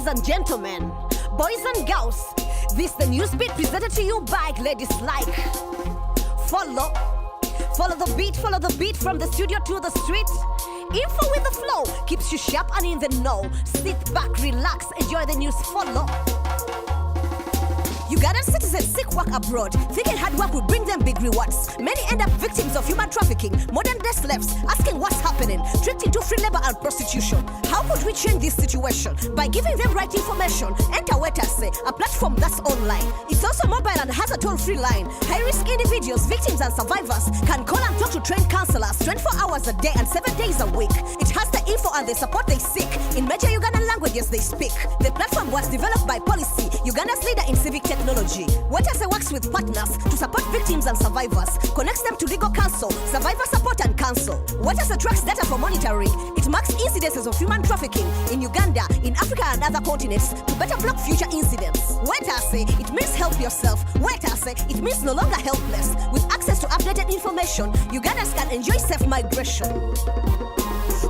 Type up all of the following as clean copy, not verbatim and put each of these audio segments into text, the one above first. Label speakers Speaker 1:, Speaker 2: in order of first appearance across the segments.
Speaker 1: ladies and gentlemen, boys and girls, this the Newsbeat presented to you by ladies like. Follow the beat from the studio to the street. Info with the flow keeps you sharp and in the know. Sit back, relax, enjoy the news. Follow. Ugandan citizens seek work abroad, thinking hard work will bring them big rewards. Many end up victims of human trafficking, modern day slaves, asking what's happening, tricked into free labor and prostitution. How could we change this situation? By giving them right information. Enter Wetase, a platform that's online. It's also mobile and has a toll-free line. High-risk individuals, victims and survivors can call and talk to trained counselors 24 hours a day and 7 days a week. It has the info and the support they seek. In major Ugandan languages they speak. The platform was developed by Policy, Uganda's leader in civic technology. Wetase works with partners to support victims and survivors, connects them to legal counsel, survivor support and counsel. Wetase tracks data for monitoring. It marks incidences of human trafficking in Uganda, in Africa and other continents to better block future incidents. Wetase, it means help yourself. Wetase, it means no longer helpless. With access to updated information, Ugandans can enjoy safe migration.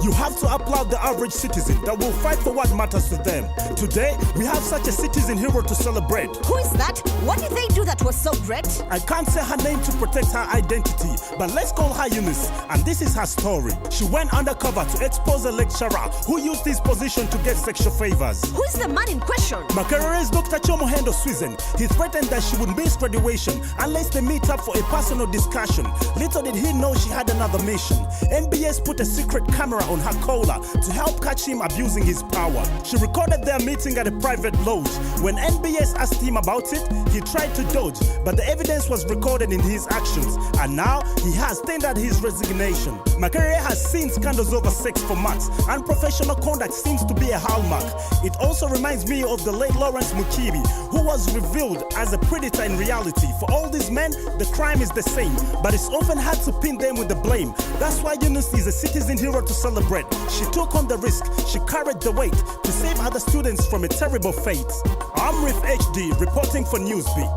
Speaker 2: You have to applaud the average citizen that will fight for what matters to them. Today, we have such a citizen hero to celebrate.
Speaker 1: Who is that? What did they do that was so great?
Speaker 2: I can't say her name to protect her identity, but let's call her Eunice, and this is her story. She went undercover to expose a lecturer who used his position to get sexual favors.
Speaker 1: Who is the man in question?
Speaker 2: Makerere's Dr. Chomohendo Swisen. He threatened that she would miss graduation unless they meet up for a personal discussion. Little did he know she had another mission. NBS put a secret camera on her collar to help catch him abusing his power. She recorded their meeting at a private lodge. When NBS asked him about it, he tried to dodge, but the evidence was recorded in his actions, and now he has tendered his resignation. Makerere has seen scandals over sex for months, and professional conduct seems to be a hallmark. It also reminds me of the late Lawrence Mukibi, who was revealed as a predator in reality. For all these men, the crime is the same, but it's often hard to pin them with the blame. That's why Eunice is a citizen hero to celebrate. She took on the risk, she carried the weight to save other students from a terrible fate. I'm Riff HD, reporting for Newsbeat.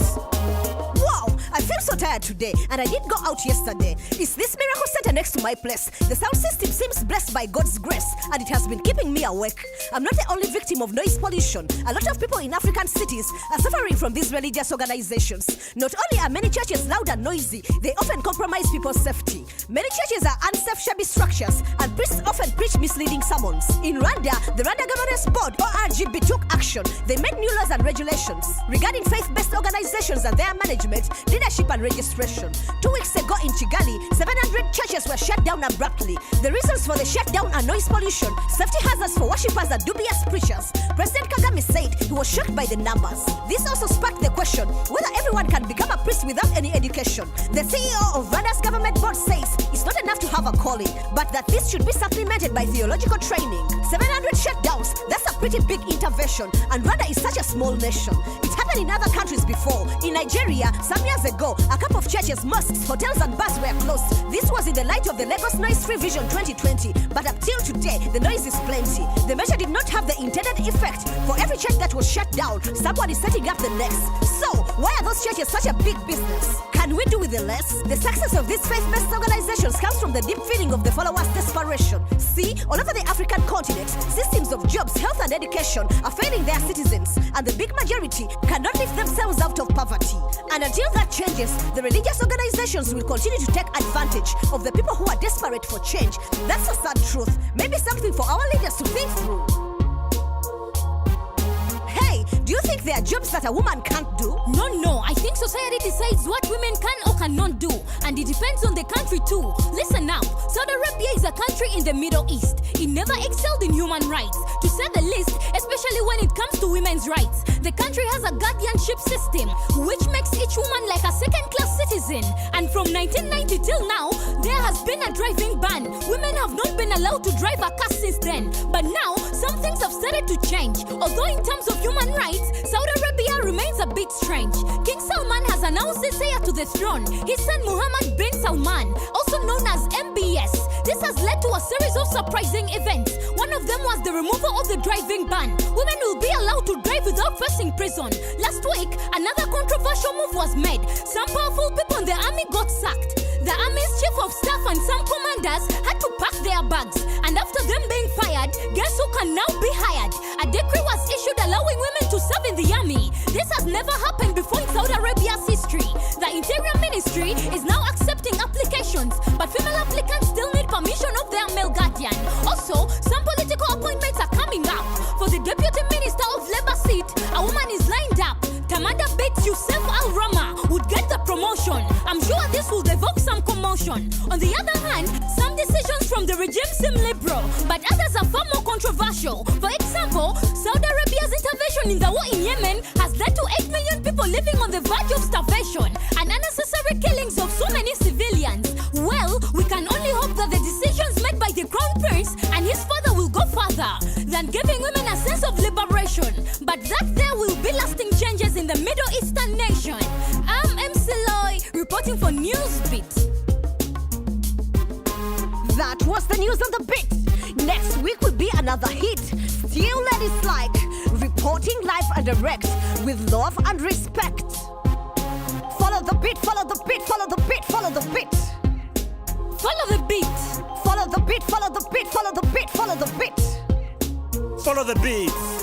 Speaker 1: Wow, I feel so tired today, and I did go out yesterday. Is this miracle center next to my place? The sound system seems blessed by God's grace, and it has been keeping me awake. I'm not the only victim of noise pollution. A lot of people in African cities are suffering from these religious organizations. Not only are many churches loud and noisy, they often compromise people's safety. Many churches are unsafe, shabby structures, and priests often preach misleading sermons. In Rwanda, the Rwanda Governance Board, or RGB, took action. They made new laws and regulations regarding faith-based organizations and their management, leadership and registration. 2 weeks ago in Kigali, 700 churches were shut down abruptly. The reasons for the shutdown are noise pollution, safety hazards for worshippers and dubious preachers. President Kagame said he was shocked by the numbers. This also sparked the question whether everyone can become a priest without any education. The CEO of Rwanda's government board says it's not enough to have a calling, but that this should be supplemented by theological training. 700 shutdowns, that's a pretty big intervention, and Rwanda is such a small nation. It happened in other countries before. In Nigeria, some years ago, a couple of churches, mosques, hotels and bars were closed. This was in the light of the Lagos Noise Free Vision 2020, but up till today, the noise is plenty. The measure did not have the intended effect. For every church that was shut down, someone is setting up the next. So, why are those churches such a big business? Can we do with the less? The success of these faith-based organizations comes from the deep feeling of the followers' desperation. See, all over the African continent, systems of jobs, health and education are failing their citizens, and the big majority cannot lift themselves out of poverty. And until that changes, the religious organizations will continue to take advantage of the people who are desperate for change. That's a sad truth. Maybe something for our leaders to think through. Hey, do you think there are jobs that a woman can't do?
Speaker 3: No, I think society decides what women can or cannot do, and it depends on the country too. Listen now, Saudi Arabia is a country in the Middle East. It never excelled in human rights, to say the least, especially when it comes to women's rights. The country has a guardianship system, which makes each woman like a second-class citizen. And from 1990 till now, there has been a driving ban. Women have not been allowed to drive a car since then. But now, some things have started to change. Although in terms of human rights, Saudi Arabia remains a bit strange. King Salman has announced his heir to the throne, his son Mohammed bin Salman, also known as MBS. This has led to a series of surprising events. One of them was the removal of the driving ban. Women will be allowed to drive without facing prison. Last week, another controversial move was made. Some powerful people in the army got sacked. The army's chief of staff and some commanders had to pack their bags, and after them being fired, fired, guess who can now be hired? A decree was issued allowing women to serve in the army. This has never happened before in Saudi Arabia's history. The Interior Ministry is now accepting applications, but female applicants still need permission of their male guardian. Also, some political appointments are coming up. For the Deputy Minister of Labour seat, a woman is lined up. Tamada Bates Youssef Al-Rama would get the promotion. I'm sure this will evoke some commotion. On the other hand, some decisions from the regime seem liberal, but others are far more controversial. For example, Saudi Arabia's intervention in the war in Yemen has led to 8 million people living on the verge of starvation and unnecessary killings of so many civilians. Well, we can only hope that the decisions made by the Crown Prince and his father will go further than giving women a sense of liberation, but that there will be lasting changes in the Middle Eastern nation. I'm MC Loy, reporting for Newsbeat.
Speaker 1: That was the news on the beat. Next week will be another hit. Still ladies like reporting live and direct with love and respect. Follow the beat, follow the beat, follow the beat, follow the beat.
Speaker 3: Follow the beat.
Speaker 1: Follow the beat, follow the beat, follow the beat, follow the beat.
Speaker 2: Follow the beats.